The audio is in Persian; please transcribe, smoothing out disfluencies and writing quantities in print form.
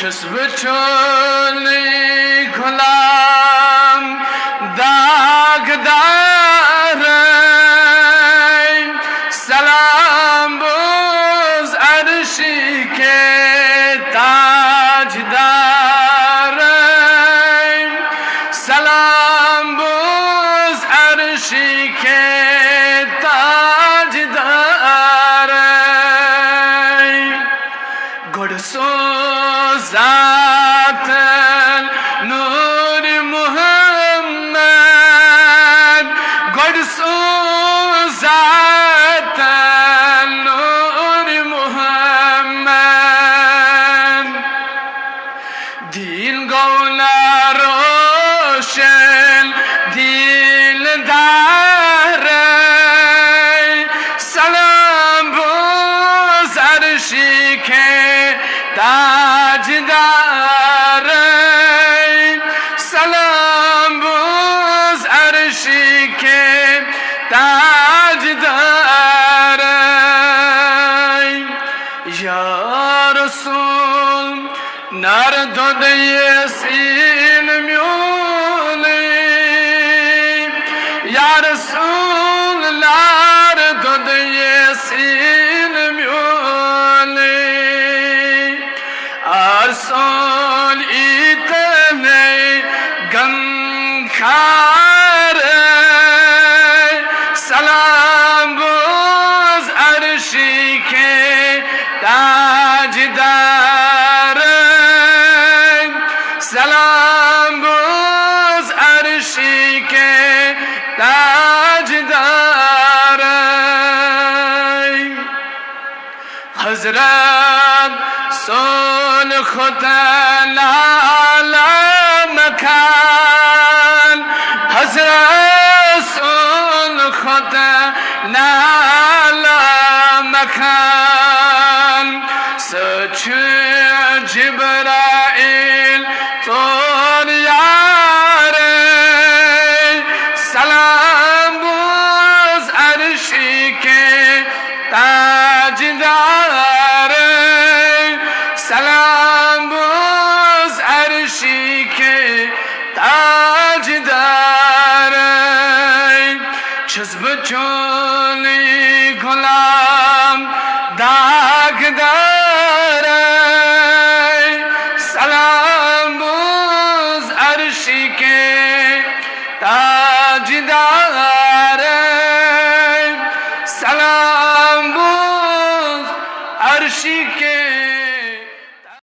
چشم چولی غلام داغ دارم سلام بوز عرشی که تاج دارم سلام بوز عرشی که تاج دارم گرسو ذات نور محمد گرسو ذات نور محمد دین گولا روشن دل داره سلام بوز عرشی که تاج دارم سلام بوز عرشی که تاج دارم یا رسول نردو دیسین میولی یا رسول نردو دیسین میولی ارسال ایتنه گم خاره سلام بوز عرشی که تاج دارم سلام بوز عرشی که تاج دارم حضرت سول خدا لالا مکان حضرت سول خدا لالا مکان سچ جبرائیل تور یاره سلام بوز عرشی که تاج داره سلام بوز عرشی که تاج داره چشم چون